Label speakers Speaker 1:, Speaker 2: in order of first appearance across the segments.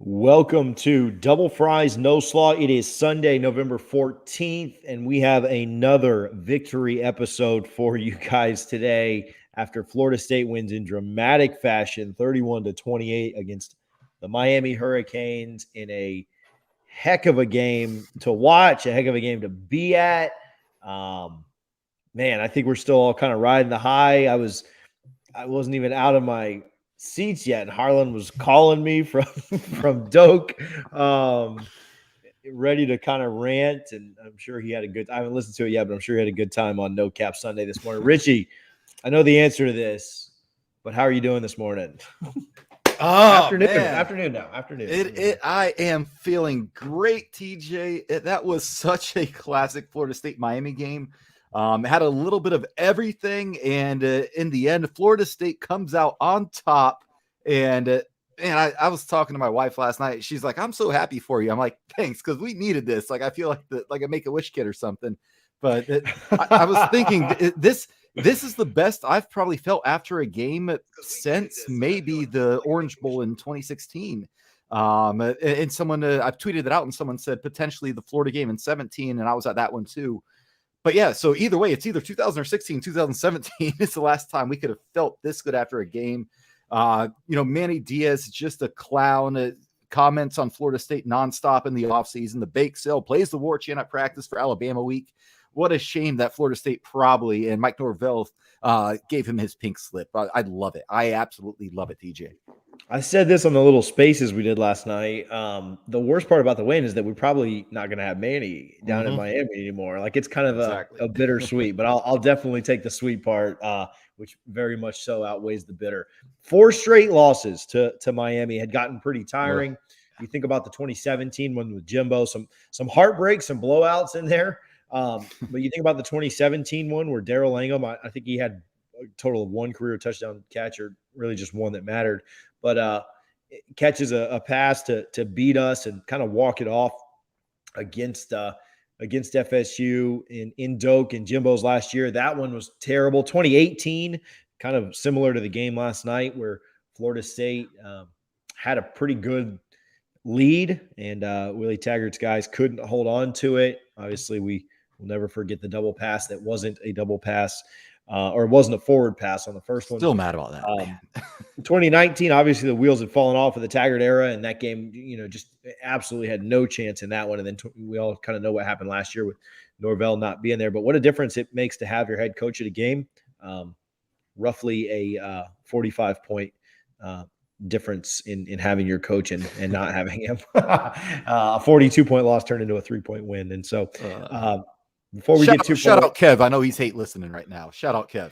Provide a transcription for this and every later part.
Speaker 1: Welcome to Double Fries No Slaw. It is Sunday, November 14th, and we have another victory episode for you guys today after Florida State wins in dramatic fashion 31-28 against the Miami Hurricanes in a heck of a game to watch, a heck of a game to be at. Man, I think we're still all kind of riding the high. I wasn't even out of my seats yet, and Harlan was calling me from from Doak, ready to kind of rant. And I'm sure he had a good. I haven't listened to it yet, but I'm sure he had a good time on No Cap Sunday this morning. Richie, I know the answer to this, but how are you doing this morning? Afternoon.
Speaker 2: I am feeling great, TJ. That was such a classic Florida State Miami game. Had a little bit of everything, and in the end, Florida State comes out on top. And I was talking to my wife last night. She's like, "I'm so happy for you." I'm like, "Thanks," because we needed this. Like, I feel like a Make-A-Wish kid or something. But I was thinking this is the best I've probably felt after a game since maybe the Orange Bowl in 2016. And someone I've tweeted it out, and someone said potentially the Florida game in 17, and I was at that one too. But yeah, so either way, it's either 2016, 2017. It's the last time we could have felt this good after a game. Manny Diaz, just a clown. Comments on Florida State nonstop in the offseason. The bake sale, plays the war chant at practice for Alabama week. What a shame that Florida State probably, and Mike Norvell gave him his pink slip. I love it. I absolutely love it, TJ.
Speaker 1: I said this on the little spaces we did last night. The worst part about the win is that we're probably not going to have Manny down in Miami anymore. Like, it's kind of a bittersweet, but I'll definitely take the sweet part, which very much so outweighs the bitter. 4 straight losses to Miami had gotten pretty tiring. You think about the 2017 one with Jimbo, some heartbreak, some blowouts in there. But you think about the 2017 one where Darrell Langham, I think he had a total of 1 career touchdown catch, or really just one that mattered. But catches a pass to beat us and kind of walk it off against FSU in Doak and Jimbo's last year. That one was terrible. 2018, kind of similar to the game last night where Florida State had a pretty good lead, and Willie Taggart's guys couldn't hold on to it. Obviously, we will never forget the double pass that wasn't a double pass. Or it wasn't a forward pass on the first one.
Speaker 2: Still mad about that.
Speaker 1: 2019, obviously the wheels had fallen off of the Taggart era, and that game, just absolutely had no chance in that one. And then we all kind of know what happened last year with Norvell not being there. But what a difference it makes to have your head coach at a game. Roughly a 45-point difference in having your coach and not having him. A 42-point loss turned into a 3-point win. And so before we get too far,
Speaker 2: shout out Kev. I know he's hate listening right now. Shout out Kev.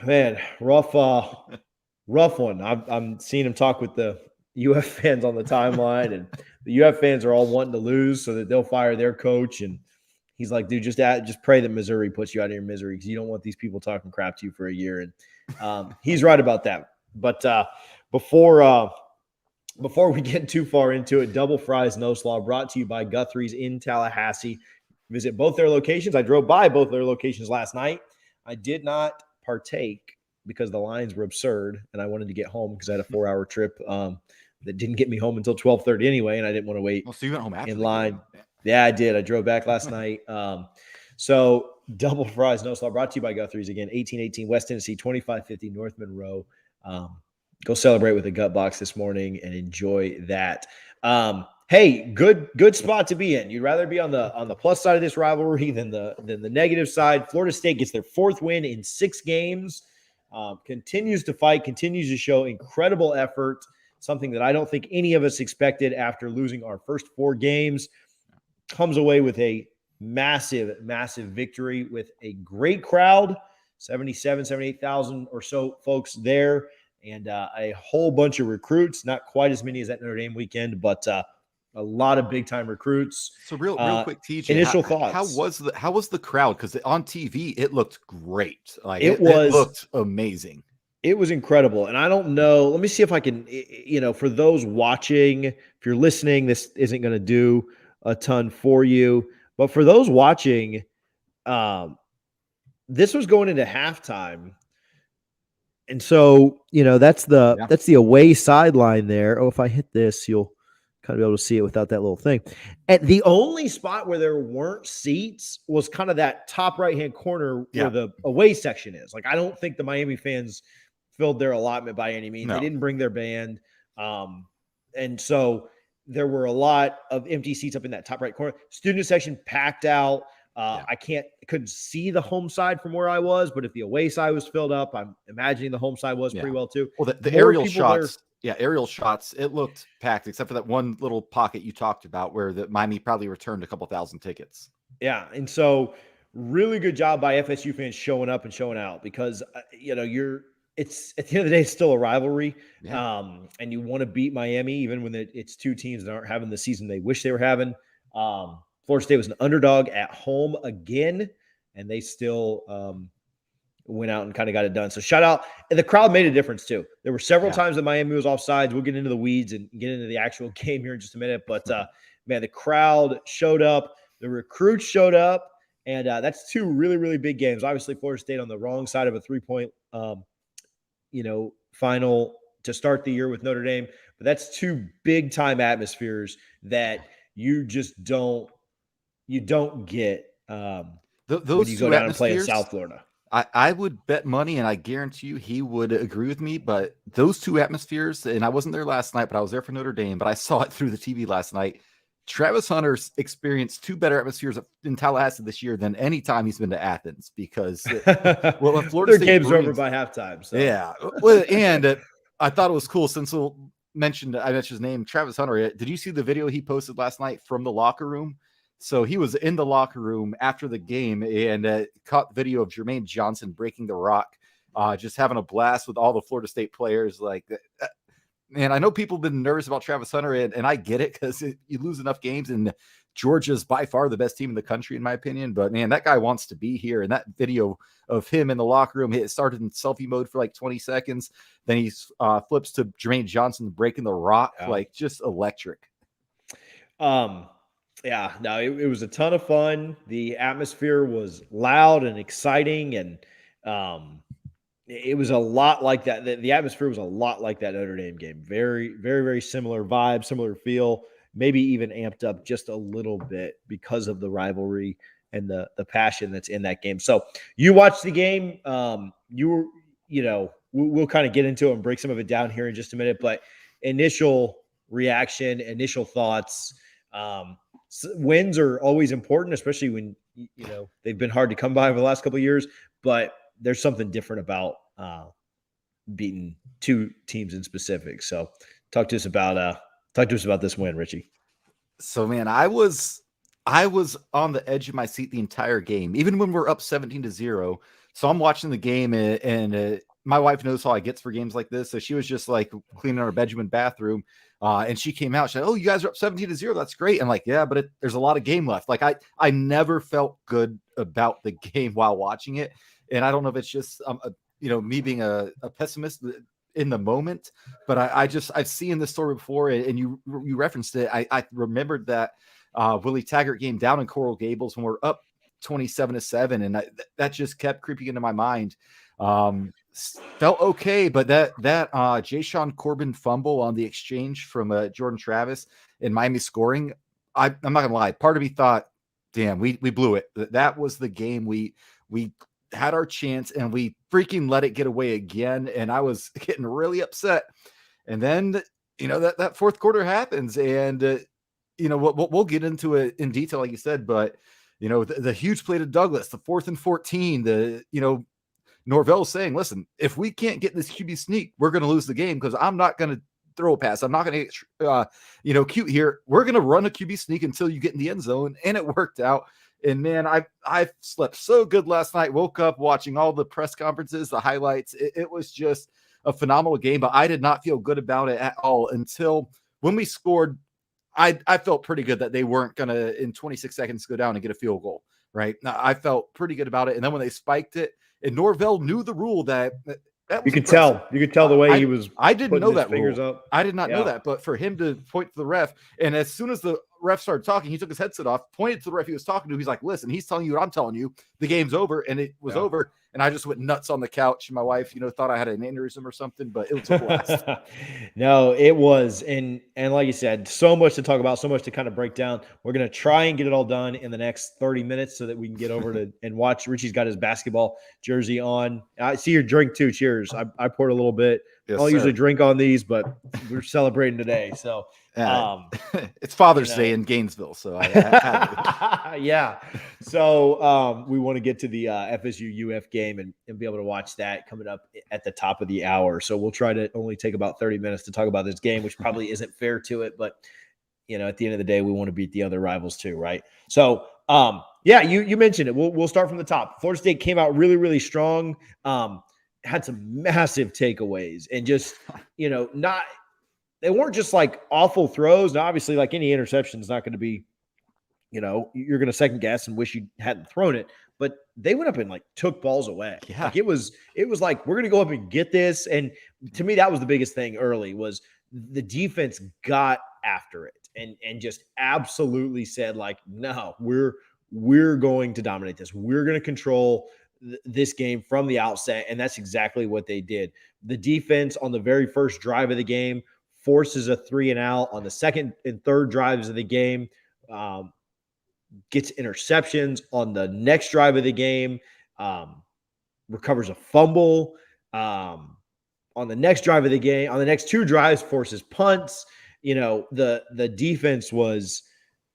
Speaker 1: Man, rough one. I'm seeing him talk with the UF fans on the timeline, and the UF fans are all wanting to lose so that they'll fire their coach. And he's like, "Dude, just pray that Missouri puts you out of your misery, because you don't want these people talking crap to you for a year." And he's right about that. But before we get too far into it, Double Fries No Slaw brought to you by Guthrie's in Tallahassee. Visit both their locations. I drove by both their locations last night. I did not partake because the lines were absurd, and I wanted to get home because I had a 4-hour trip that didn't get me home until 12:30 anyway, and I didn't want to wait
Speaker 2: so you went home after
Speaker 1: in line. Yeah, I did. I drove back last night. So Double Fries No Slaw brought to you by Guthrie's, again, 1818 West Tennessee, 2550 North Monroe. Go celebrate with a gut box this morning and enjoy that. Hey, good spot to be in. You'd rather be on the plus side of this rivalry than the negative side. Florida State gets their 4th win in 6 games. Continues to fight, continues to show incredible effort, something that I don't think any of us expected after losing our first 4 games. Comes away with a massive victory with a great crowd, 78,000 or so folks there, and a whole bunch of recruits, not quite as many as that Notre Dame weekend, but a lot of big-time recruits.
Speaker 2: So real quick, TJ,
Speaker 1: initial thoughts.
Speaker 2: How was the crowd? Because on TV, it looked great. Like it looked amazing.
Speaker 1: It was incredible. And I don't know. Let me see if I can, for those watching, if you're listening, this isn't going to do a ton for you. But for those watching, this was going into halftime. And so, that's the away sideline there. Oh, if I hit this, you'll kind of be able to see it without that little thing. And the only spot where there weren't seats was kind of that top right-hand corner where the away section is. Like, I don't think the Miami fans filled their allotment by any means. No. They didn't bring their band. And so there were a lot of empty seats up in that top right corner. Student section packed out. I couldn't see the home side from where I was, but if the away side was filled up, I'm imagining the home side was pretty well too.
Speaker 2: Well, the aerial shots, aerial shots, it looked packed, except for that one little pocket you talked about where the Miami probably returned a couple thousand tickets.
Speaker 1: Yeah, and so really good job by FSU fans showing up and showing out, because it's at the end of the day, it's still a rivalry, and you want to beat Miami even when it's two teams that aren't having the season they wish they were having. Florida State was an underdog at home again, and they still went out and kind of got it done. So shout out. And the crowd made a difference too. There were several times that Miami was offsides. We'll get into the weeds and get into the actual game here in just a minute. But, man, the crowd showed up. The recruits showed up. And that's two really, really big games. Obviously, Florida State on the wrong side of a 3-point, final to start the year with Notre Dame. But that's two big-time atmospheres that you just don't get those when you go down and play in South Florida.
Speaker 2: I would bet money, and I guarantee you he would agree with me, but those two atmospheres, and I wasn't there last night, but I was there for Notre Dame, but I saw it through the TV last night. Travis Hunter's experienced two better atmospheres in Tallahassee this year than any time he's been to Athens, because
Speaker 1: Florida State game's over by halftime. So.
Speaker 2: Yeah. Well, and I thought it was cool since I mentioned his name, Travis Hunter. Did you see the video he posted last night from the locker room? So he was in the locker room after the game and caught video of Jermaine Johnson breaking the rock, just having a blast with all the Florida State players. And I know people have been nervous about Travis Hunter, and I get it, because you lose enough games, and Georgia's by far the best team in the country, in my opinion. But, man, that guy wants to be here. And that video of him in the locker room, it started in selfie mode for like 20 seconds. Then he flips to Jermaine Johnson breaking the rock, just electric.
Speaker 1: Yeah, no, it was a ton of fun. The atmosphere was loud and exciting, and it was a lot like that. The atmosphere was a lot like that Notre Dame game. Very, very, very similar vibe, similar feel, maybe even amped up just a little bit because of the rivalry and the passion that's in that game. So you watched the game. We'll kind of get into it and break some of it down here in just a minute, but initial reaction, initial thoughts. Wins are always important, especially when they've been hard to come by over the last couple of years, but there's something different about beating two teams in specific. So talk to us about this win, Richie.
Speaker 2: So, man, I was on the edge of my seat the entire game, even when we're up 17-0. So I'm watching the game, and my wife knows how I get for games like this. So she was just like cleaning our bedroom and bathroom. And she came out. She's like, "Oh, you guys are up 17-0. That's great." I'm like, "Yeah, but there's a lot of game left." Like I never felt good about the game while watching it. And I don't know if it's just, me being a pessimist in the moment, but I've seen this story before, and you referenced it. I remembered that Willie Taggart game down in Coral Gables when we're up 27-7, and that just kept creeping into my mind. Felt okay, but that Jayshon Corbin fumble on the exchange from Jordan Travis and Miami scoring, I'm not gonna lie, part of me thought, damn, we blew it. That was the game we had our chance, and we freaking let it get away again, and I was getting really upset. And then that fourth quarter happens, and we'll get into it in detail, like you said, but the huge play to Douglas, the 4th and 14, Norvell's saying, "Listen, if we can't get this QB sneak, we're going to lose the game, because I'm not going to throw a pass. I'm not going to get, cute here. We're going to run a QB sneak until you get in the end zone." And it worked out. And, man, I slept so good last night. Woke up watching all the press conferences, the highlights. It was just a phenomenal game, but I did not feel good about it at all until when we scored. I felt pretty good that they weren't going to, in 26 seconds, go down and get a field goal, right? I felt pretty good about it. And then when they spiked it, and Norvell knew the rule that
Speaker 1: you could tell. You could tell the way he was.
Speaker 2: I didn't know that
Speaker 1: fingers
Speaker 2: rule.
Speaker 1: Up.
Speaker 2: I did not know that. But for him to point to the ref, and as soon as the ref started talking, he took his headset off, pointed to the ref he was talking to. He's like, "Listen, he's telling you what I'm telling you. The game's over," and it was over. and I just went nuts on the couch. My wife, thought I had an aneurysm or something, but it was a blast.
Speaker 1: No, it was. And like you said, so much to talk about, so much to kind of break down. We're going to try and get it all done in the next 30 minutes so that we can get over to and watch. Richie's got his basketball jersey on. I see your drink too. Cheers. I poured a little bit.
Speaker 2: Yes,
Speaker 1: I'll usually drink on these, but we're celebrating today. So
Speaker 2: it's Father's Day in Gainesville. So
Speaker 1: yeah. So we want to get to the FSU UF game and be able to watch that coming up at the top of the hour. So we'll try to only take about 30 minutes to talk about this game, which probably isn't fair to it, but at the end of the day, we want to beat the other rivals too, right? So you mentioned it. We'll start from the top. Florida State came out really, really strong. Had some massive takeaways and just, they weren't just like awful throws. Now, obviously, like any interception is not going to be, you're going to second guess and wish you hadn't thrown it. But they went up and like took balls away.
Speaker 2: Yeah.
Speaker 1: Like it was like, we're going to go up and get this. And to me, that was the biggest thing early was the defense got after it and just absolutely said like, no, we're going to dominate this. We're going to control this game from the outset. And that's exactly what they did. The defense on the very first drive of the game forces a 3-and-out on the second and third drives of the game, gets interceptions on the next drive of the game, recovers a fumble on the next drive of the game. On the next two drives, forces punts. The defense was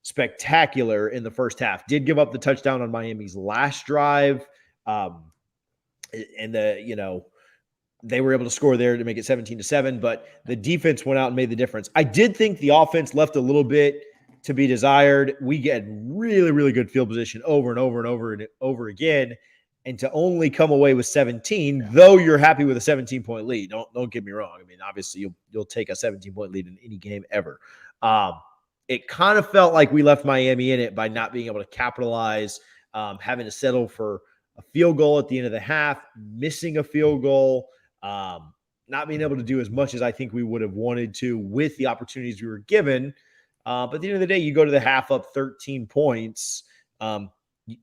Speaker 1: spectacular in the first half. Did give up the touchdown on Miami's last drive. And they were able to score there to make it 17-7, but the defense went out and made the difference. I did think the offense left a little bit to be desired. We get really, really good field position over and over and over and over again. And to only come away with 17, though you're happy with a 17-point lead. Don't get me wrong. I mean, obviously you'll take a 17-point lead in any game ever. It kind of felt like we left Miami in it by not being able to capitalize, having to settle for a field goal at the end of the half, missing a field goal, not being able to do as much as I think we would have wanted to with the opportunities we were given. But at the end of the day, you go to the half up 13 points.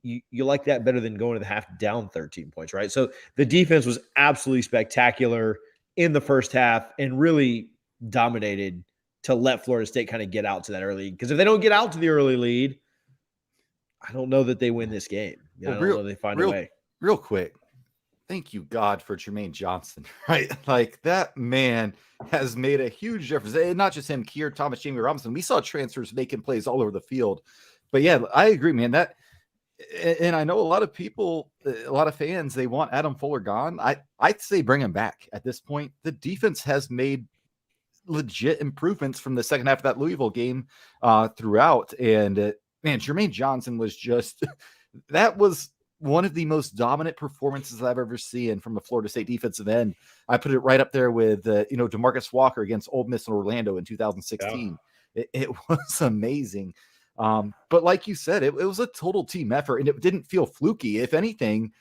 Speaker 1: You like that better than going to the half down 13 points, right? So the defense was absolutely spectacular in the first half and really dominated to let Florida State kind of get out to that early. Because if they don't get out to the early lead, I don't know that they win this game. I don't know they find a way.
Speaker 2: Real quick. Thank you, God, for Jermaine Johnson, right? Like that man has made a huge difference. And not just him, Keir, Thomas, Jamie Robinson. We saw transfers making plays all over the field. But yeah, I agree, man. And I know a lot of people, a lot of fans, they want Adam Fuller gone. I'd say bring him back at this point. The defense has made legit improvements from the second half of that Louisville game throughout. And man, Jermaine Johnson was just, that was one of the most dominant performances I've ever seen from a Florida State defensive end. I put it right up there with, DeMarcus Walker against Ole Miss and Orlando in 2016. Yeah. It was amazing. But like you said, it was a total team effort and it didn't feel fluky. If anything,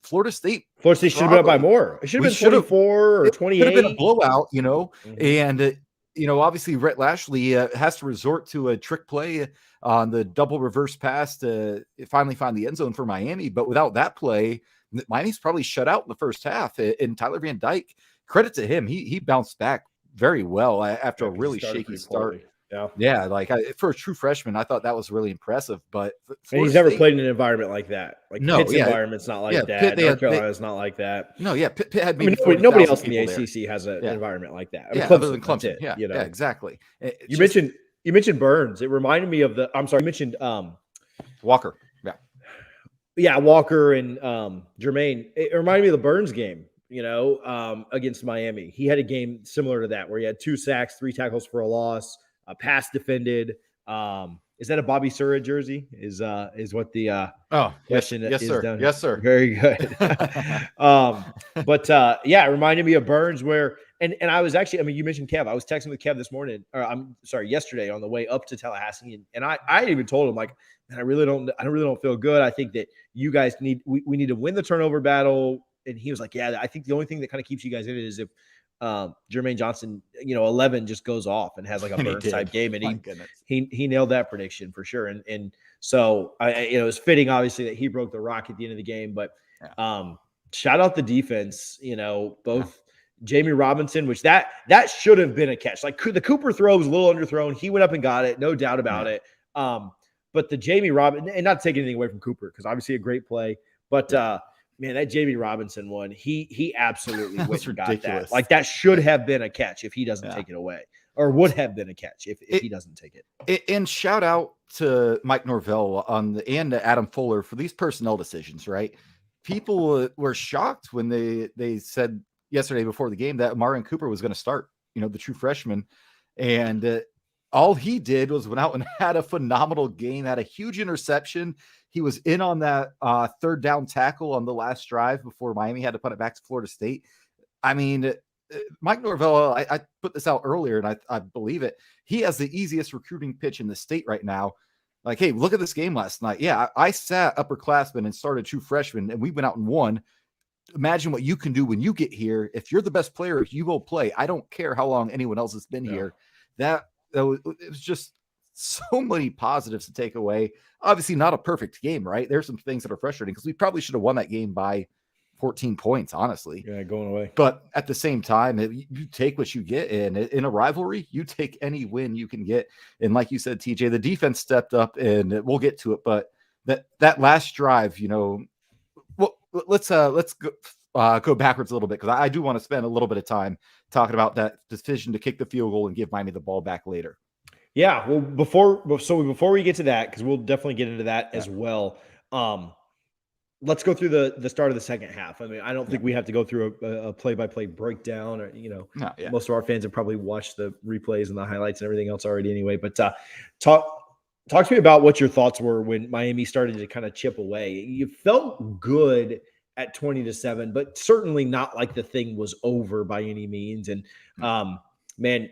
Speaker 2: Florida State
Speaker 1: should have been up by more. It should have been 24 or 28. It could
Speaker 2: have been a blowout, and obviously Rhett Lashley has to resort to a trick play on the double reverse pass to finally find the end zone for Miami. But without that play, Miami's probably shut out in the first half. And Tyler Van Dyke, credit to him, he bounced back very well after a really shaky start. Yeah, like for a true freshman, I thought that was really impressive. But
Speaker 1: he's never played in an environment like that. Like Pitt's environment's not like that. North Carolina's not like that.
Speaker 2: No, yeah, Pitt had
Speaker 1: nobody else in the ACC has an environment like that.
Speaker 2: Other than Clemson. Yeah, exactly.
Speaker 1: You mentioned Burns. It reminded me of you mentioned
Speaker 2: Walker.
Speaker 1: Yeah, Walker and Jermaine. It reminded me of the Burns game. Against Miami, he had a game similar to that where he had 2 sacks, 3 tackles for a loss. A pass defended. Is that a Bobby Sura jersey? Is what the question
Speaker 2: yes,
Speaker 1: is
Speaker 2: sir.
Speaker 1: done.
Speaker 2: Yes, sir.
Speaker 1: Very good. But it reminded me of Burns where and I was actually, you mentioned Kev. I was texting with Kev this morning, yesterday on the way up to Tallahassee, and I even told him like, man, I really don't feel good. I think that you guys we need to win the turnover battle. And he was like, yeah, I think the only thing that kind of keeps you guys in it is if Jermaine Johnson, 11 just goes off and has like a Burns type game. And he nailed that prediction for sure. And so it was fitting, obviously, that he broke the rock at the end of the game. But shout out the defense, both Jamie Robinson, which that should have been a catch. Like the Cooper throw was a little underthrown. He went up and got it, no doubt about it. But the Jamie Robinson, and not to take anything away from Cooper, because obviously a great play, but man, that Jamie Robinson one, he absolutely went and got that. Like that should have been a catch if he doesn't take it away, or would have been a catch if he doesn't take it.
Speaker 2: And shout out to Mike Norvell and Adam Fuller for these personnel decisions, right? People were shocked when they said yesterday before the game that Amari Cooper was going to start, the true freshman. And all he did was went out and had a phenomenal game, had a huge interception. He was in on that third down tackle on the last drive before Miami had to put it back to Florida State. I mean, Mike Norvell, I put this out earlier, and I believe it. He has the easiest recruiting pitch in the state right now. Like, hey, look at this game last night. Yeah, I sat upperclassmen and started true freshmen, and we went out and won. Imagine what you can do when you get here. If you're the best player, you will play. I don't care how long anyone else has been here. It was just so many positives to take away. Obviously, not a perfect game, right? There's some things that are frustrating because we probably should have won that game by 14 points, honestly.
Speaker 1: Yeah, going away.
Speaker 2: But at the same time, you take what you get, and in a rivalry, you take any win you can get. And like you said, TJ, the defense stepped up, and we'll get to it. But that last drive, well, let's go backwards a little bit, because I do want to spend a little bit of time talking about that decision to kick the field goal and give Miami the ball back later.
Speaker 1: Yeah, well, before we get to that, because we'll definitely get into that as well. Let's go through the start of the second half. I mean, I don't think we have to go through a play-by-play breakdown, or most of our fans have probably watched the replays and the highlights and everything else already anyway. But talk to me about what your thoughts were when Miami started to kind of chip away. You felt good at 20-7, but certainly not like the thing was over by any means. And man,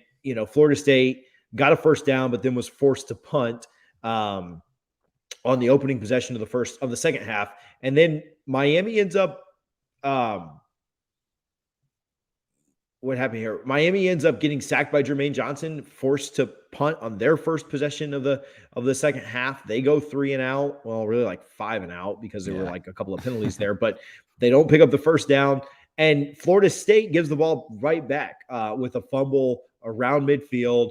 Speaker 1: Florida State got a first down, but then was forced to punt on the opening possession of the second half. And then Miami ends up what happened here? Miami ends up getting sacked by Jermaine Johnson, forced to punt on their first possession of the second half. They go 3 and out. Well, really like 5 and out, because there were like a couple of penalties there, but they don't pick up the first down. And Florida State gives the ball right back with a fumble around midfield.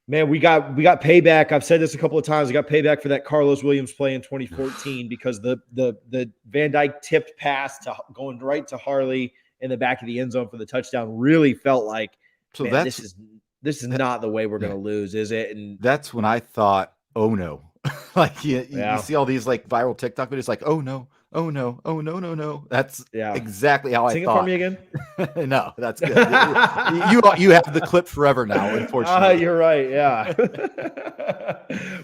Speaker 1: Man, we got payback. I've said this a couple of times. We got payback for that Carlos Williams play in 2014, because the Van Dyke tipped pass going right to Harley in the back of the end zone for the touchdown really felt like, this is not the way we're going to lose, is it? And
Speaker 2: that's when I thought, oh no. Like you see all these like viral TikTok videos, like, oh no. Oh no! Oh no! No! No! That's exactly how
Speaker 1: Sing
Speaker 2: I thought.
Speaker 1: Sing it for me again.
Speaker 2: No, that's good. you have the clip forever now. Unfortunately,
Speaker 1: you're right. Yeah,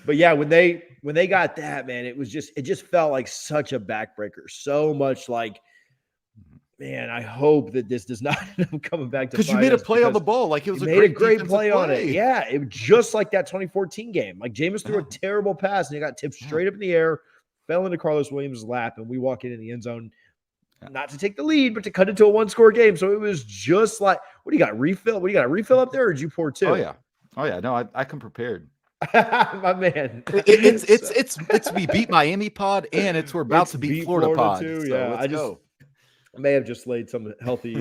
Speaker 1: but yeah, when they got that, man, it just felt like such a backbreaker. So much like, man, I hope that this does not end up coming back to,
Speaker 2: because you made a play on the ball, like it was
Speaker 1: a great play on it. Yeah, it was just like that 2014 game. Like Jameis threw a terrible pass and it got tipped straight up in the air. Fell into Carlos Williams' lap, and we walk in the end zone, not to take the lead, but to cut into a 1-score game. So it was just like, what do you got? Refill? What do you got? A refill up there, or did you pour 2?
Speaker 2: Oh yeah. No, I come prepared.
Speaker 1: My man.
Speaker 2: It's we beat Miami pod, and we're about to beat Florida pod
Speaker 1: too.
Speaker 2: So
Speaker 1: yeah, I may have just laid some healthy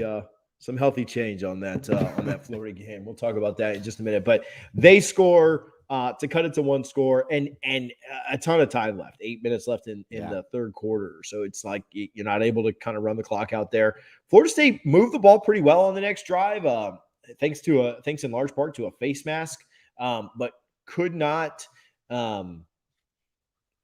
Speaker 1: change on that Florida game. We'll talk about that in just a minute. But they score to cut it to 1 score, and a ton of time left. 8 minutes left in the third quarter. So it's like you're not able to kind of run the clock out there. Florida State moved the ball pretty well on the next drive, thanks in large part to a face mask, but could not. A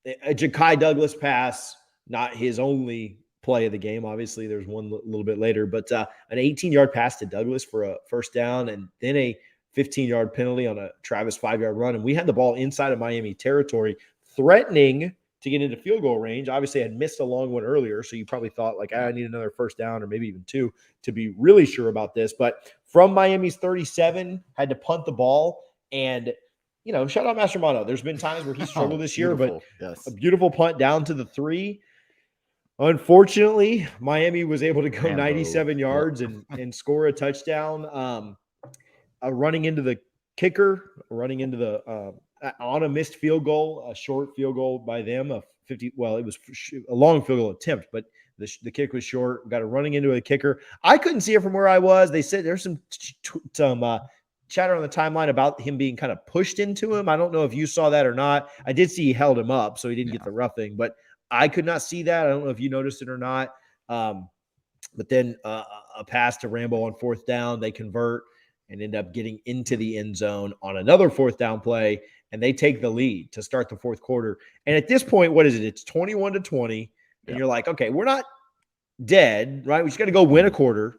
Speaker 1: Ja'Kai Douglas pass, not his only play of the game. Obviously, there's one a little bit later, but an 18-yard pass to Douglas for a first down, and then a 15-yard penalty on a Travis 5-yard run. And we had the ball inside of Miami territory, threatening to get into field goal range. Obviously, I had missed a long one earlier, so you probably thought, like, I need another first down or maybe even 2 to be really sure about this. But from Miami's 37, had to punt the ball. And, shout out Master Mono. There's been times where he struggled this year, but a beautiful punt down to the 3. Unfortunately, Miami was able to go 97 yards and score a touchdown. Running into the kicker, running into the on a missed field goal, a short field goal by them, it was a long field goal attempt, but The kick was short. Got it running into a kicker. I couldn't see it from where I was. They said there's some chatter on the timeline about him being kind of pushed into him. I don't know if you saw that or not. I did see he held him up, so he didn't get the roughing, but I could not see that. I don't know if you noticed it or not. But then a pass to Rambo on 4th down, they convert and end up getting into the end zone on another 4th down play, and they take the lead to start the 4th quarter. And at this point, what is it? It's 21-20, and you're like, okay, we're not dead, right? We just got to go win a quarter,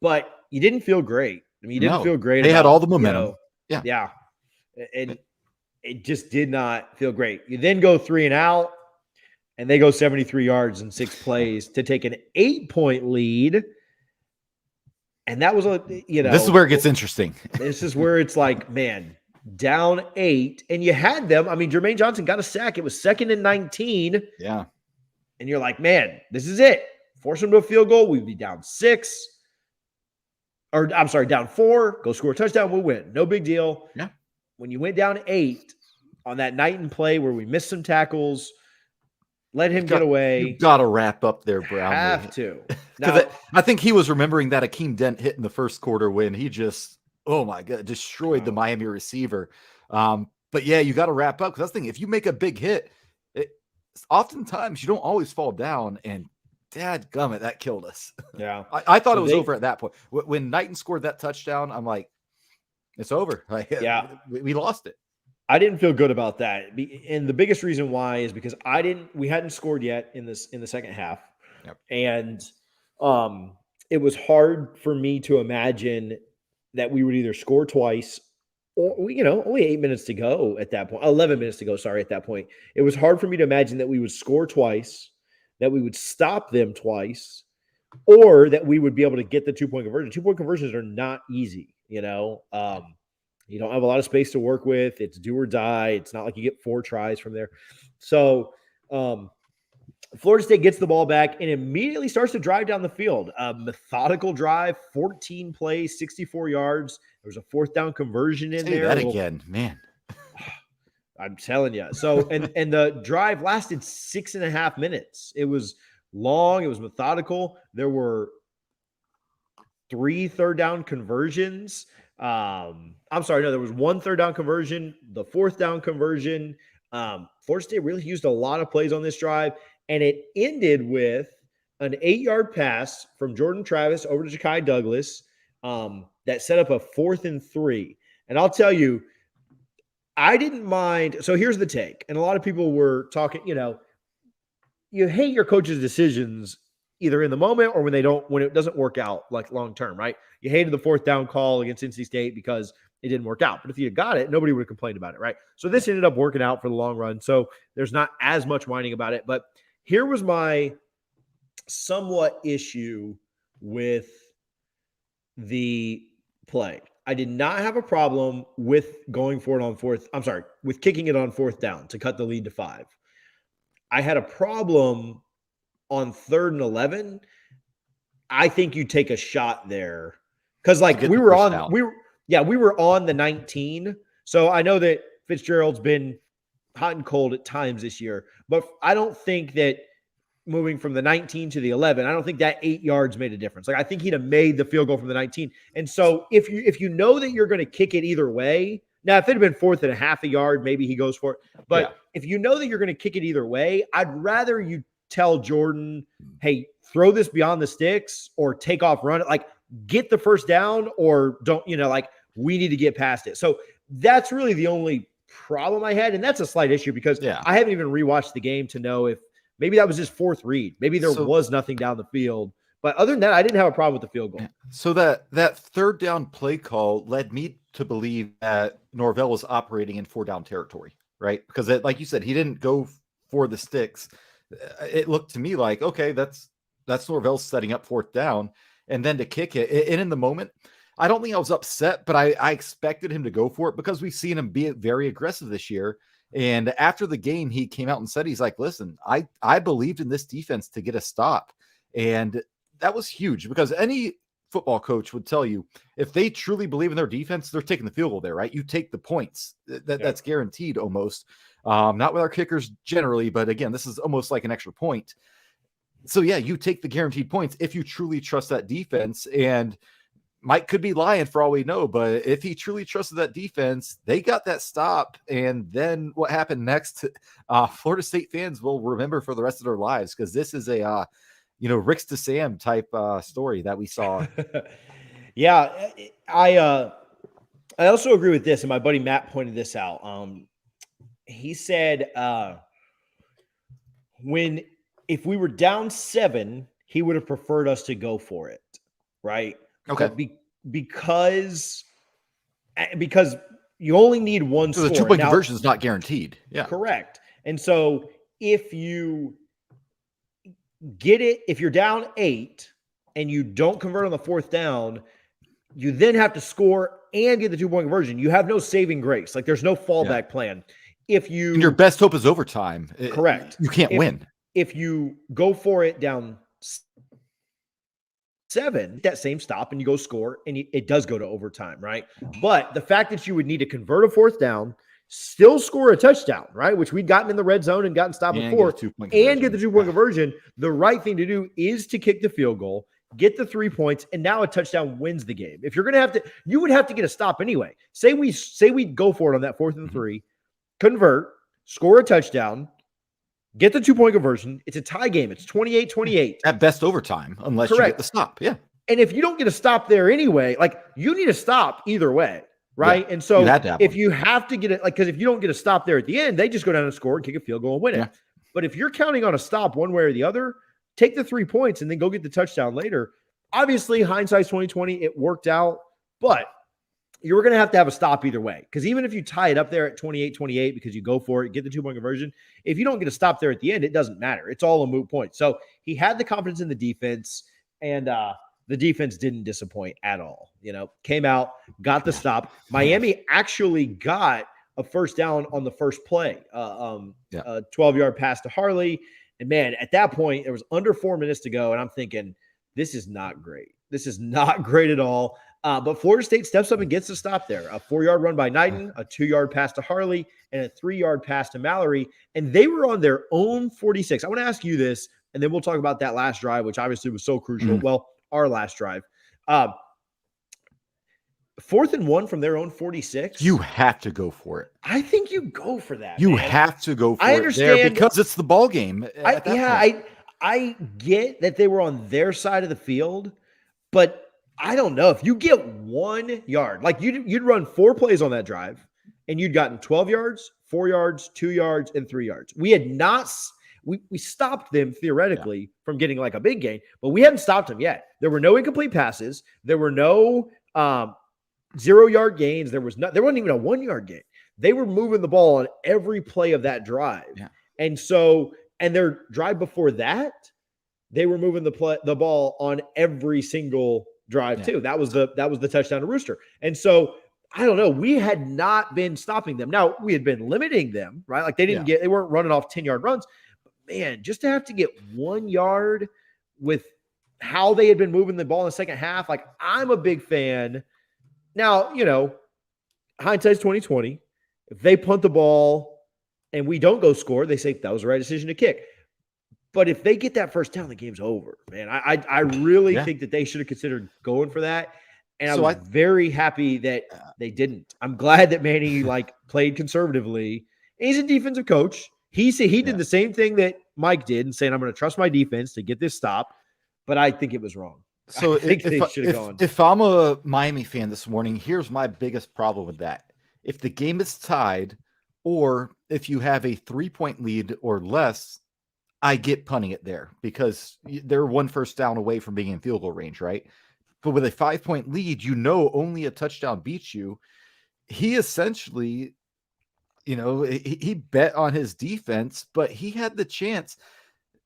Speaker 1: but you didn't feel great. I mean, you didn't feel great.
Speaker 2: They had all the momentum.
Speaker 1: Yeah. And it just did not feel great. You then go 3 and out, and they go 73 yards in 6 plays to take an 8-point lead. And that was this
Speaker 2: is where it gets interesting.
Speaker 1: This is where it's like, man, down 8, and you had them. I mean, Jermaine Johnson got a sack. It was 2nd and 19.
Speaker 2: Yeah.
Speaker 1: And you're like, man, this is it. Force them to a field goal. We'd be down 6. Or I'm sorry, down 4. Go score a touchdown. We'll win. No big deal.
Speaker 2: Yeah.
Speaker 1: When you went down 8 on that night and play where we missed some tackles, let him get away.
Speaker 2: You got to wrap up there, Brown.
Speaker 1: Have to.
Speaker 2: Because I think he was remembering that Akeem Dent hit in the first quarter when he just, oh my God, destroyed the Miami receiver. But yeah, you got to wrap up. Because that's the thing. If you make a big hit, oftentimes you don't always fall down. And dadgummit, that killed us.
Speaker 1: Yeah.
Speaker 2: I thought it was over at that point. When Knighton scored that touchdown, I'm like, it's over.
Speaker 1: Yeah.
Speaker 2: We lost it.
Speaker 1: I didn't feel good about that. And the biggest reason why is because we hadn't scored yet in the second half.
Speaker 2: Yep.
Speaker 1: And it was hard for me to imagine that we would either score twice or, only 8 minutes to go at that point, 11 minutes to go. Sorry. At that point, it was hard for me to imagine that we would score twice, that we would stop them twice, or that we would be able to get the 2-point conversion. 2-point conversions are not easy. You don't have a lot of space to work with. It's do or die. It's not like you get 4 tries from there. So Florida State gets the ball back and immediately starts to drive down the field. A methodical drive, 14 plays, 64 yards. There was a 4th down conversion in there.
Speaker 2: That again, man.
Speaker 1: I'm telling you. So, and the drive lasted 6.5 minutes. It was long. It was methodical. There were 3 third down conversions. I'm sorry, no, there was 1 third down conversion, the 4th down conversion. Florida State really used a lot of plays on this drive, and it ended with an 8-yard pass from Jordan Travis over to Ja'Kai Douglas that set up a 4th and 3. And I'll tell you, I didn't mind. So here's the take. And a lot of people were talking, you hate your coach's decisions either in the moment or when it doesn't work out like long-term, right? You hated the 4th down call against NC State because it didn't work out. But if you had got it, nobody would have complained about it, right? So this ended up working out for the long run. So there's not as much whining about it. But here was my somewhat issue with the play. I did not have a problem with going for it on with kicking it on 4th down to cut the lead to 5. I had a problem on 3rd and 11. I think you take a shot there because we were on the 19. So I know that Fitzgerald's been hot and cold at times this year, but I don't think that moving from the 19 to the 11, I don't think that 8 yards made a difference. I think he'd have made the field goal from the 19. And so if you know that you're going to kick it either way, now if it had been 4th and a half a yard, maybe he goes for it. But if you know that you're going to kick it either way, I'd rather you tell Jordan, hey, throw this beyond the sticks or take off, run it, get the 1st down or don't, we need to get past it. So that's really the only problem I had. And that's a slight issue because I haven't even rewatched the game to know if maybe that was his 4th read. Maybe there was nothing down the field. But other than that, I didn't have a problem with the field goal.
Speaker 2: So that 3rd down play call led me to believe that Norvell was operating in 4-down territory, right? Because like you said, he didn't go for the sticks. It looked to me like, okay, that's Norvell setting up 4th down and then to kick it. And in the moment, I don't think I was upset, but I expected him to go for it because we've seen him be very aggressive this year. And after the game, he came out and said, he's like, listen, I believed in this defense to get a stop. And that was huge because any football coach would tell you if they truly believe in their defense, they're taking the field goal there, right? You take the points. That's guaranteed almost. Not with our kickers generally, but again, this is almost like an extra point. So yeah, you take the guaranteed points if you truly trust that defense. And Mike could be lying for all we know, but if he truly trusted that defense, they got that stop. And then what happened next, Florida State fans will remember for the rest of their lives, because this is a, Ricks to Sam type story that we saw.
Speaker 1: Yeah, I also agree with this, and my buddy Matt pointed this out. He said if we were down 7, he would have preferred us to go for it, right?
Speaker 2: Okay.
Speaker 1: Because you only need one
Speaker 2: so
Speaker 1: score.
Speaker 2: The 2-point conversion is not guaranteed. Yeah.
Speaker 1: Correct. And so if you get it, if you're down 8 and you don't convert on the 4th down, you then have to score and get the 2-point conversion. You have no saving grace. Like, there's no fallback plan. And
Speaker 2: your best hope is overtime.
Speaker 1: Correct.
Speaker 2: You can't win.
Speaker 1: If you go for it down 7, that same stop, and you go score, and it does go to overtime, right? But the fact that you would need to convert a 4th down, still score a touchdown, right? Which we'd gotten in the red zone and gotten stopped before, and get the 2-point conversion. The right thing to do is to kick the field goal, get the 3 points, and now a touchdown wins the game. If you're going to have to, you would have to get a stop anyway. Say we go for it on that 4th and 3, convert, score a touchdown, get the 2-point conversion. It's a tie game. It's 28-28.
Speaker 2: At best overtime, unless you get the stop. Yeah.
Speaker 1: And if you don't get a stop there anyway, like, you need a stop either way, right? Yeah, and so if you have to get it, like, because if you don't get a stop there at the end, they just go down and score and kick a field goal and win it. But if you're counting on a stop one way or the other, take the 3 points and then go get the touchdown later. Obviously, hindsight's 2020, it worked out, but you're going to have a stop either way. Because even if you tie it up there at 28-28 because you go for it, get the 2-point conversion, if you don't get a stop there at the end, it doesn't matter. It's all a moot point. So he had the confidence in the defense, and the defense didn't disappoint at all. Came out, got the stop. Miami actually got a first down on the first play, a 12-yard pass to Harley. And man, at that point, there was under 4 minutes to go, and I'm thinking, this is not great. This is not great at all. But Florida State steps up and gets the stop there. A 4-yard run by Knighton, a 2-yard pass to Harley, and a 3-yard pass to Mallory. And they were on their own 46. I want to ask you this, and then we'll talk about that last drive, which obviously was so crucial. Mm-hmm. Well, our last drive. 4th and 1 from their own 46.
Speaker 2: You have to go for it.
Speaker 1: I think you go for that.
Speaker 2: You have to go for it.
Speaker 1: I understand
Speaker 2: there because it's the ball game.
Speaker 1: I get that they were on their side of the field, but I don't know if you get 1 yard, like you'd run 4 plays on that drive, and you'd gotten 12 yards, 4 yards, 2 yards, and 3 yards. We had not. We stopped them theoretically from getting like a big gain, but we hadn't stopped them yet. There were no incomplete passes. There were no 0-yard gains. There wasn't even a 1-yard gain. They were moving the ball on every play of that drive. Yeah. And their drive before that, they were moving the ball on every single drive too. That was the touchdown to Rooster. And so I don't know. We had not been stopping them. Now, we had been limiting them, right? Like they weren't running off 10-yard runs. But man, just to have to get 1 yard with how they had been moving the ball in the second half, like, I'm a big fan. Now, hindsight's 2020. If they punt the ball and we don't go score, they say that was the right decision to kick. But if they get that first down, the game's over, man. I really think that they should have considered going for that. And I was very happy that they didn't. I'm glad that Manny played conservatively. And he's a defensive coach. He said he did the same thing that Mike did, and saying, I'm going to trust my defense to get this stop. But I think it was wrong.
Speaker 2: So I think they should have gone. If I'm a Miami fan this morning, here's my biggest problem with that. If the game is tied, or if you have a 3-point lead or less, I get punting it there because they're 1 first down away from being in field goal range, right? But with a 5-point lead, only a touchdown beats you. He essentially, he bet on his defense, but he had the chance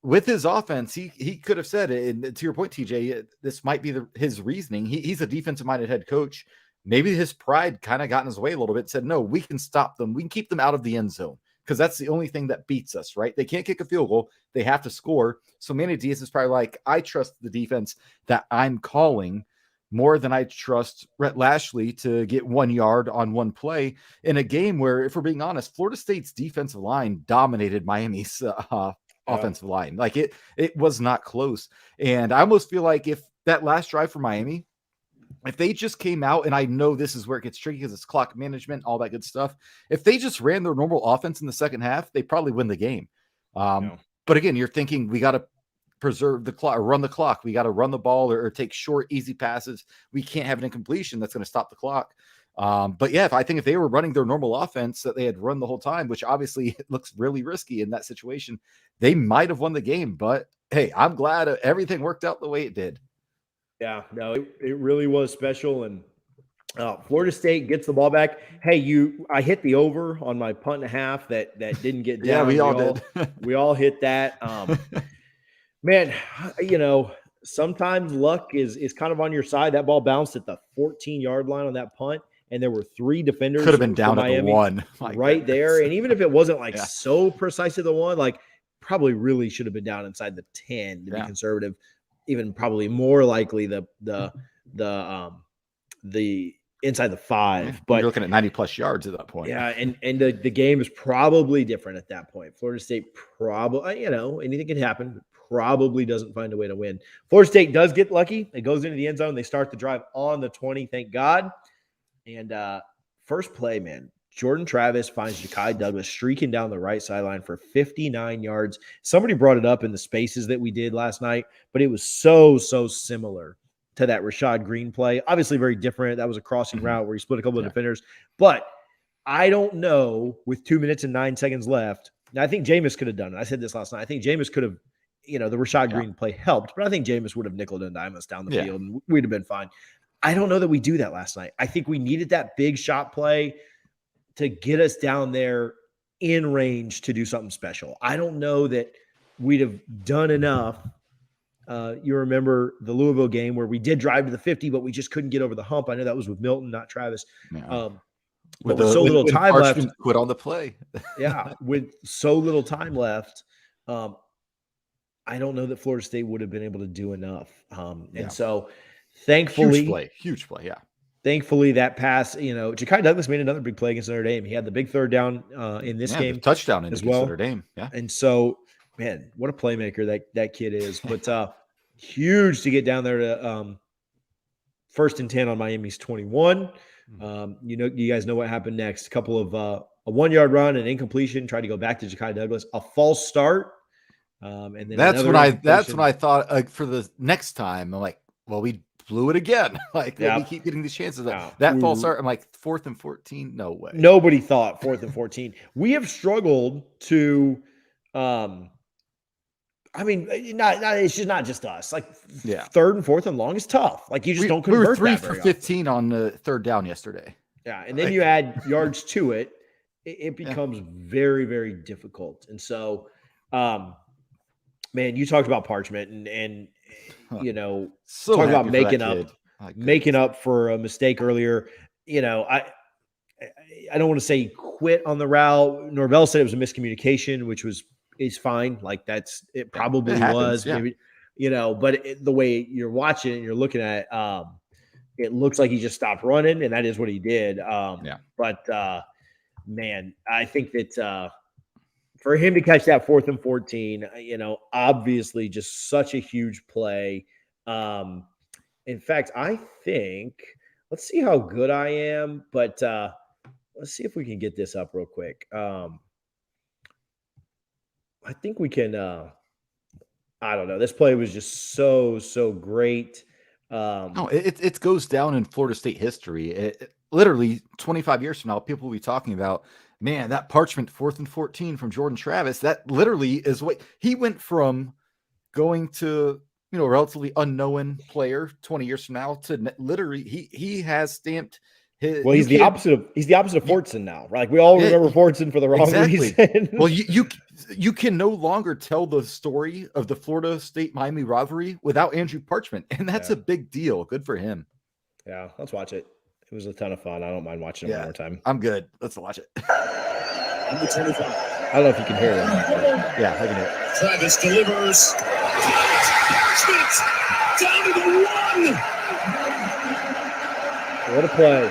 Speaker 2: with his offense. He could have said it. And to your point, TJ, this might be his reasoning. He's a defensive-minded head coach. Maybe his pride kind of got in his way a little bit. Said, no, we can stop them. We can keep them out of the end zone, because that's the only thing that beats us, right? They can't kick a field goal. They have to score. So Manny Diaz is probably like, I trust the defense that I'm calling more than I trust Rhett Lashley to get 1 yard on one play in a game where, if we're being honest, Florida State's defensive line dominated Miami's offensive line. Like it was not close. And I almost feel like if that last drive for Miami, if they just came out, and I know this is where it gets tricky because it's clock management, all that good stuff. If they just ran their normal offense in the second half, they probably win the game. But again, you're thinking we got to preserve the clock or run the clock. We got to run the ball or take short, easy passes. We can't have an incompletion that's going to stop the clock. But yeah, I think if they were running their normal offense that they had run the whole time, which obviously it looks really risky in that situation, they might have won the game. But hey, I'm glad everything worked out the way it did.
Speaker 1: Yeah, no, it really was special. And Florida State gets the ball back. Hey, I hit the over on my punt and a half that didn't get down.
Speaker 2: Yeah, we all did.
Speaker 1: We all hit that. Man, sometimes luck is kind of on your side. That ball bounced at the 14-yard line on that punt, and there were 3 defenders.
Speaker 2: Could have been down at the 1.
Speaker 1: Right there. And even if it wasn't so precise to the 1, like probably really should have been down inside the 10 to be conservative. Even probably more likely the inside the 5. But
Speaker 2: you're looking at 90+ yards at that point.
Speaker 1: Yeah, and the game is probably different at that point. Florida State probably, anything can happen. Probably doesn't find a way to win. Florida State does get lucky. It goes into the end zone. They start the drive on the 20, thank God. And first play, man, Jordan Travis finds Ja'Kai Douglas streaking down the right sideline for 59 yards. Somebody brought it up in the spaces that we did last night, but it was so similar to that Rashad Green play. Obviously very different. That was a crossing route where he split a couple of defenders. But I don't know, with 2 minutes and 9 seconds left, now I think Jameis could have done it. I said this last night. I think Jameis could have, the Rashad Green play helped, but I think Jameis would have nickeled and dimed us down the field, and we'd have been fine. I don't know that we do that last night. I think we needed that big shot play to get us down there in range to do something special. I don't know that we'd have done enough. You remember the Louisville game where we did drive to the 50, but we just couldn't get over the hump. I know that was with Milton, not Travis. With so little time left.
Speaker 2: Quit on the play.
Speaker 1: With so little time left, I don't know that Florida State would have been able to do enough. And so thankfully,
Speaker 2: huge play. Yeah.
Speaker 1: Thankfully, that pass, Ja'Kai Douglas made another big play against Notre Dame. He had the big third down in this game.
Speaker 2: Touchdown
Speaker 1: as well.
Speaker 2: Notre Dame. Yeah.
Speaker 1: And so, man, what a playmaker that kid is. But huge to get down there to 1st and 10 on Miami's 21. You guys know what happened next. A couple of a 1-yard run, an incompletion, tried to go back to Ja'Kai Douglas, a false start. And then
Speaker 2: that's when I thought for the next time, I'm like, well, we blew it again. We keep getting these chances. That false start, I'm like, 4th and 14, no way.
Speaker 1: Nobody thought 4th and 14. We have struggled to, it's just not just us. 3rd and 4th and long is tough. You just don't convert.
Speaker 2: We were 3 for 15 on the third down yesterday.
Speaker 1: Yeah, and then you add yards to it, it becomes very, very difficult. And so, man, you talked about Parchment and
Speaker 2: so
Speaker 1: talk about making up for a mistake earlier. I don't want to say quit on the route. Norvell said it was a miscommunication, which is fine. It probably was, maybe, but the way you're watching and you're looking at it, it looks like he just stopped running, and that is what he did. But man, I think that for him to catch that 4th and 14, obviously just such a huge play. In fact, I think let's see how good I am, but let's see if we can get this up real quick. I think we can. I don't know. This play was just so great.
Speaker 2: It goes down in Florida State history. It literally 25 years from now, people will be talking about, man, that Parchment 4th and 14 from Jordan Travis. That literally is what he went from going to, a relatively unknown player 20 years from now to literally he has stamped his.
Speaker 1: Well, he's the opposite of Fortson now, right? We all remember Fortson for the wrong reason.
Speaker 2: Well, you can no longer tell the story of the Florida State Miami rivalry without Andrew Parchment, and that's a big deal. Good for him.
Speaker 1: Yeah, let's watch it. It was a ton of fun. I don't mind watching it one more time.
Speaker 2: I'm good. Let's watch it.
Speaker 1: Number 25. I don't know if you can hear it.
Speaker 2: Yeah, I can hear it.
Speaker 3: Travis delivers. Down to the 1.
Speaker 1: What a play.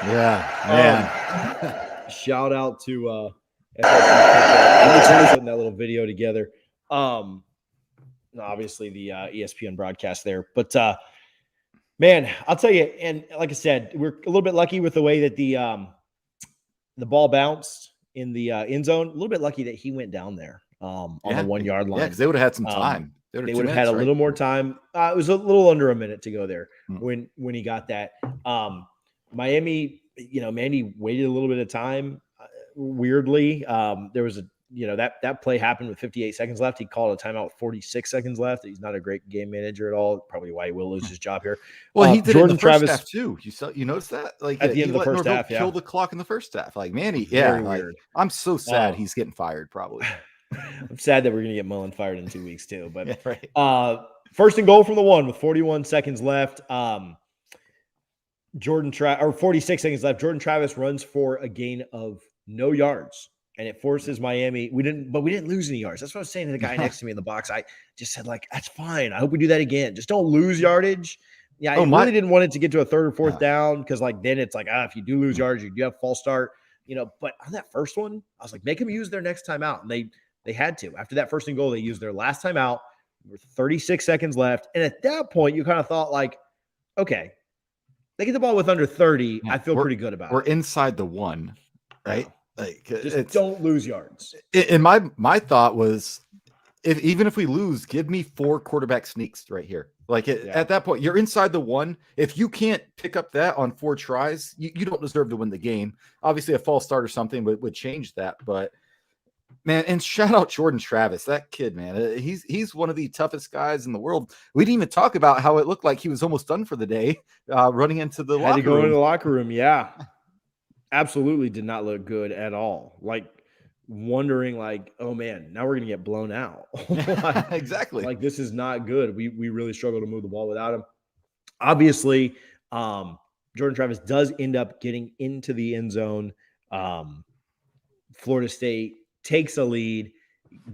Speaker 2: Yeah, man.
Speaker 1: Shout out to FSU putting that little video together. Obviously the ESPN broadcast there, but man, I'll tell you. And like I said, we're a little bit lucky with the way that the ball bounced in the end zone. A little bit lucky that he went down there on the 1 yard line.
Speaker 2: Yeah, because they would have had some time.
Speaker 1: They would have had a little more time. It was a little under a minute to go there when he got that. Miami, Mandy waited a little bit of time. Weirdly, there was that play happened with 58 seconds left. He called a timeout with 46 seconds left. He's not a great game manager at all. Probably why he will lose his job here.
Speaker 2: Well, he did Jordan it in the first half too. You noticed that? Like
Speaker 1: at the end of the first half,
Speaker 2: kill the clock in the first half. Like Manny, very
Speaker 1: weird.
Speaker 2: I'm so sad he's getting fired. Probably.
Speaker 1: I'm sad that we're gonna get Mullen fired in 2 weeks too. But
Speaker 2: yeah, right.
Speaker 1: First and goal from the 1 with 41 seconds left. 46 seconds left. Jordan Travis runs for a gain of no yards, and it forces Miami. We didn't lose any yards. That's what I was saying to the guy next to me in the box. I just said, like, that's fine. I hope we do that again. Just don't lose yardage. Yeah, I really didn't want it to get to a 3rd or 4th down because, like, then it's like, if you do lose yards, you do have false start. But on that first one, I was like, make them use their next timeout, and they had to. After that first and goal, they used their last timeout. There were 36 seconds left, and at that point, you kind of thought, like, okay, they get the ball with under 30. I feel pretty good about it.
Speaker 2: We're inside the 1, right? Like,
Speaker 1: just don't lose yards.
Speaker 2: And my thought was, even if we lose, give me 4 quarterback sneaks right here. Like at that point, you're inside the 1. If you can't pick up that on 4 tries, you don't deserve to win the game. Obviously, a false start or something would change that. But man, and shout out Jordan Travis, that kid, man. He's one of the toughest guys in the world. We didn't even talk about how it looked like he was almost done for the day, running into the locker room. Had to go
Speaker 1: into the locker room, yeah. Absolutely did not look good at all. Like, wondering, like, oh man, now we're gonna get blown out.
Speaker 2: Exactly.
Speaker 1: Like, this is not good. We really struggle to move the ball without him. Obviously, Jordan Travis does end up getting into the end zone. Florida State takes a lead,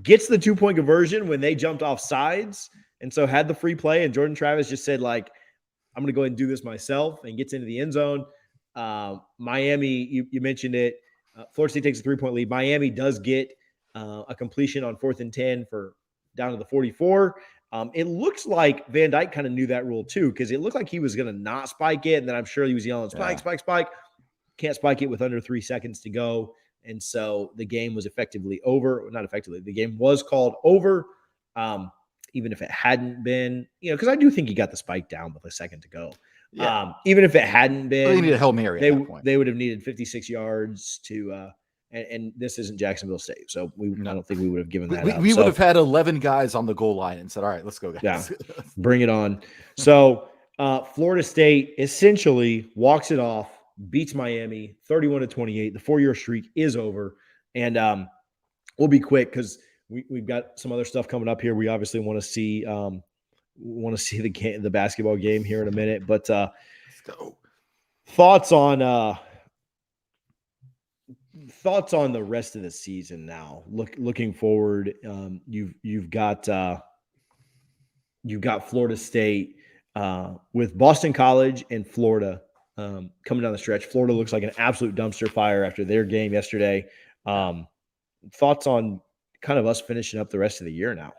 Speaker 1: gets the 2-point conversion when they jumped off sides, and so had the free play. And Jordan Travis just said, like, I'm gonna go ahead and do this myself, and gets into the end zone. Miami, you mentioned it. Florida State takes a 3-point lead. Miami does get a completion on 4th and 10 for down to the 44. It looks like Van Dyke kind of knew that rule too, because it looked like he was going to not spike it. And then I'm sure he was yelling, spike, spike, spike. Can't spike it with under 3 seconds to go. And so the game was effectively over. Not effectively. The game was called over, even if it hadn't been, because I do think he got the spike down with a second to go. Yeah. Even if it hadn't been,
Speaker 2: they needed a Hail Mary.
Speaker 1: They would have needed 56 yards to, and this isn't Jacksonville State, so I don't think we would have given that up.
Speaker 2: We would have had 11 guys on the goal line and said, "All right, let's go, guys."
Speaker 1: Yeah, bring it on. So Florida State essentially walks it off, beats Miami 31-28. The 4-year streak is over, and we'll be quick because we've got some other stuff coming up here. We obviously want to see. The basketball game here in a minute, but
Speaker 2: let's go.
Speaker 1: Thoughts on the rest of the season now. Looking forward, you've got Florida State with Boston College and Florida coming down the stretch. Florida looks like an absolute dumpster fire after their game yesterday. Thoughts on kind of us finishing up the rest of the year now?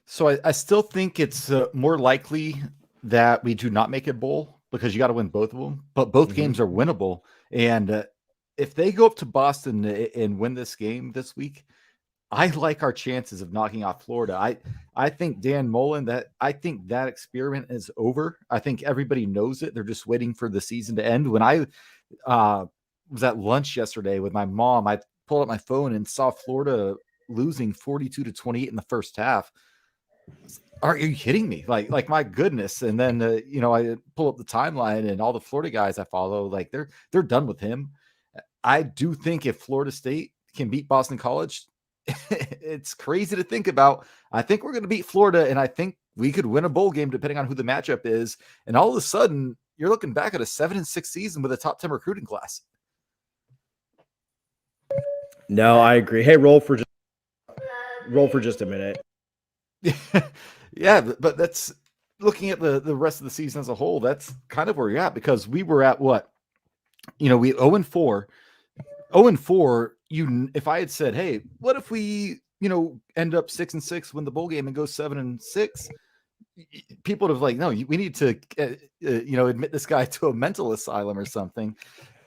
Speaker 2: So I still think it's more likely that we do not make a bowl because you got to win both of them. But both games are winnable. And if they go up to Boston and win this game this week, I like our chances of knocking off Florida. I think Dan Mullen, that experiment is over. I think everybody knows it. They're just waiting for the season to end. When I was at lunch yesterday with my mom, I pulled up my phone and saw Florida losing 42-28 in the first half. Are you kidding me? Like my goodness. And then, I pull up the timeline and all the Florida guys I follow, like they're done with him. I do think if Florida State can beat Boston College, it's crazy to think about. I think we're going to beat Florida, and I think we could win a bowl game depending on who the matchup is. And all of a sudden you're looking back at a 7-6 season with a top 10 recruiting class.
Speaker 1: No, I agree. Hey, roll for just a minute.
Speaker 2: Yeah, but that's looking at the rest of the season as a whole. That's kind of where you're at, because we were at what, we 0-4. 0-4. If I had said, hey, what if we end up 6-6, win the bowl game, and go 7-6, people would have like, no, we need to, admit this guy to a mental asylum or something.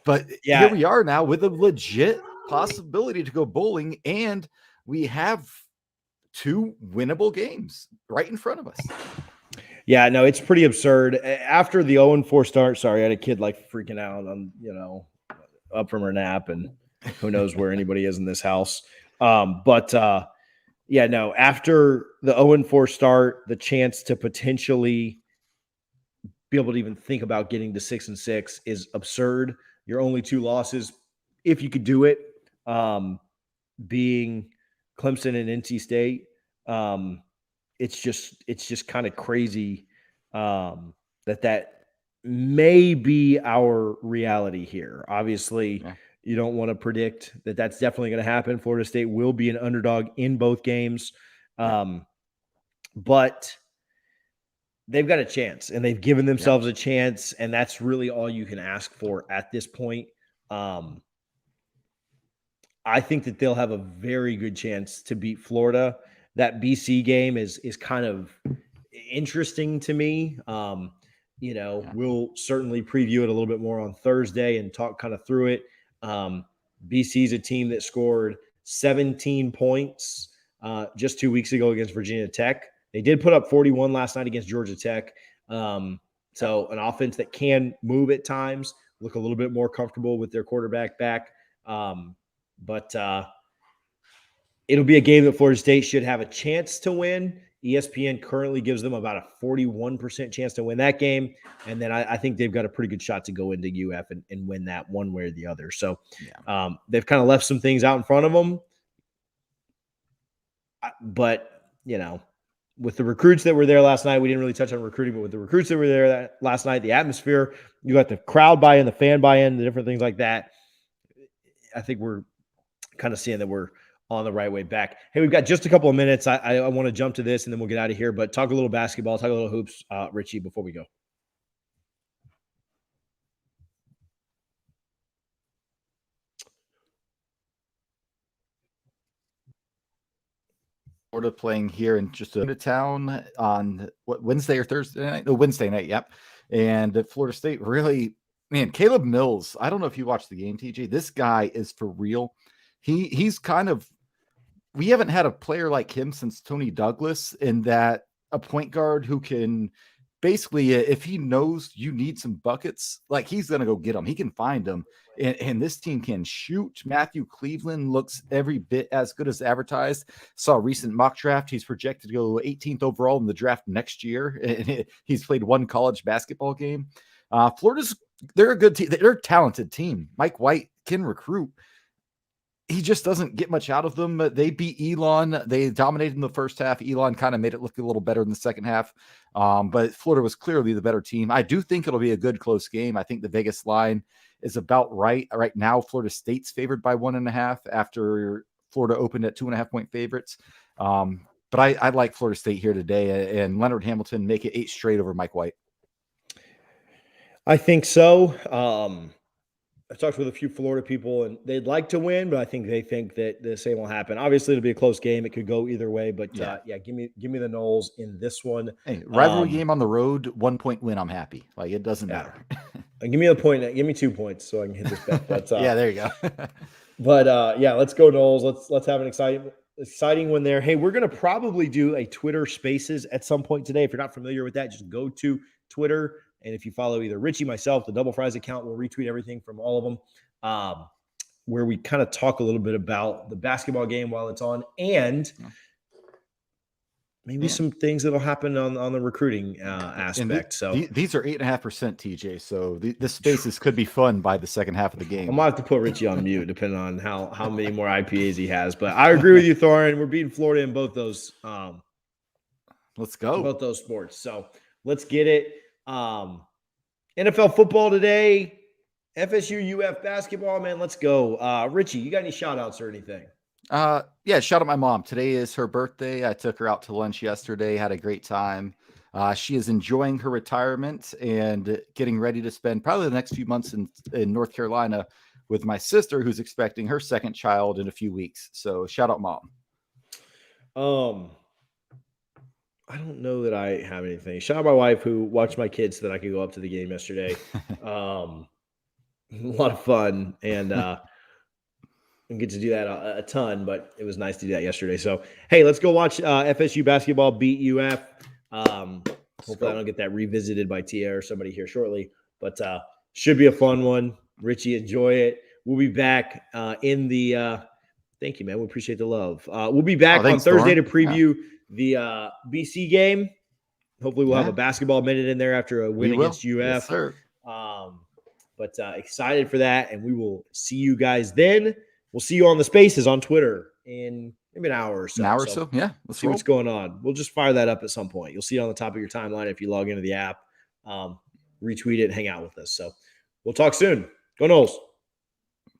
Speaker 2: But here we are now with a legit possibility to go bowling, and we have 2 winnable games right in front of us.
Speaker 1: Yeah, no, it's pretty absurd. After the 0-4 start, sorry, I had a kid like freaking out on, up from her nap, and who knows where anybody is in this house. After the 0-4 start, the chance to potentially be able to even think about getting to 6-6 is absurd. Your only 2 losses, if you could do it, being Clemson and NC State. It's just kind of crazy that may be our reality here. Obviously, you don't want to predict that that's definitely going to happen. Florida State will be an underdog in both games, but they've got a chance, and they've given themselves a chance, and that's really all you can ask for at this point. I think that they'll have a very good chance to beat Florida. That BC game is kind of interesting to me. We'll certainly preview it a little bit more on Thursday and talk kind of through it. BC is a team that scored 17 points just 2 weeks ago against Virginia Tech. They did put up 41 last night against Georgia Tech. So an offense that can move at times, look a little bit more comfortable with their quarterback back. But it'll be a game that Florida State should have a chance to win. ESPN currently gives them about a 41% chance to win that game. And then I think they've got a pretty good shot to go into UF and win that one way or the other. So they've kind of left some things out in front of them. But, with the recruits that were there last night, we didn't really touch on recruiting, but with the recruits that were there last night, the atmosphere, you got the crowd buy-in, the fan buy-in, the different things like that. I think we're kind of seeing that we're on the right way back. Hey, we've got just a couple of minutes. I want to jump to this and then we'll get out of here, but talk a little basketball, talk a little hoops, Richie, before we go.
Speaker 2: Florida playing here in just a town on Wednesday or Thursday night? No, Wednesday night. Yep. And at Florida State, really, man, Caleb Mills. I don't know if you watched the game, TJ. This guy is for real. He's kind of, we haven't had a player like him since Tony Douglas, in that a point guard who can basically, if he knows you need some buckets, like he's going to go get them. He can find them. And this team can shoot. Matthew Cleveland looks every bit as good as advertised. Saw a recent mock draft. He's projected to go 18th overall in the draft next year. And he's played one college basketball game. They're a good team. They're a talented team. Mike White can recruit. He just doesn't get much out of them. They beat Elon. They dominated in the first half. Elon kind of made it look a little better in the second half. But Florida was clearly the better team. I do think it'll be a good close game. I think the Vegas line is about right. Right now, Florida State's favored by 1.5 after Florida opened at 2.5-point favorites. But I like Florida State here today, and Leonard Hamilton make it 8 straight over Mike White.
Speaker 1: I think so. I've talked with a few Florida people, and they'd like to win, but I think they think that the same will happen. Obviously, it'll be a close game. It could go either way, but give me the Noles in this one.
Speaker 2: Hey, rivalry game on the road, 1-point win. I'm happy. Like, it doesn't matter.
Speaker 1: Give me a point. Give me 2 points so I can hit this bet. But,
Speaker 2: there you go.
Speaker 1: But let's go Noles. Let's have an exciting one there. Hey, we're gonna probably do a Twitter Spaces at some point today. If you're not familiar with that, just go to Twitter. And if you follow either Richie, myself, the Double Fries account, we'll retweet everything from all of them, where we kind of talk a little bit about the basketball game while it's on, and maybe some things that'll happen on the recruiting aspect. So
Speaker 2: these are 8.5%, TJ. So the Spaces could be fun by the second half of the game.
Speaker 1: I might have to put Richie on mute, depending on how many more IPAs he has. But I agree with you, Thorin. We're beating Florida in both those.
Speaker 2: Let's go.
Speaker 1: Both those sports. So let's get it. NFL football today, FSU UF basketball, man, let's go. Richie, you got any shout outs or anything?
Speaker 2: Shout out my mom. Today is her birthday. I took her out to lunch yesterday, had a great time. She is enjoying her retirement and getting ready to spend probably the next few months in North Carolina with my sister, who's expecting her second child in a few weeks. So shout out mom.
Speaker 1: I don't know that I have anything. Shout out my wife who watched my kids so that I could go up to the game yesterday. A lot of fun and get to do that a ton, but it was nice to do that yesterday. So, hey, let's go watch FSU basketball beat UF. Hopefully I don't get that revisited by Tia or somebody here shortly, but should be a fun one. Richie, enjoy it. We'll be back in the thank you, man. We appreciate the love. We'll be back on Thursday to preview the BC game. Hopefully we'll have a basketball minute in there after a win against UF.
Speaker 2: Yes, sir.
Speaker 1: But excited for that, and we will see you guys then. We'll see you on the Spaces on Twitter in maybe an hour or so.
Speaker 2: An hour or so, yeah.
Speaker 1: Let's see what's going on. We'll just fire that up at some point. You'll see it on the top of your timeline if you log into the app. Retweet it and hang out with us. So we'll talk soon. Go Noles.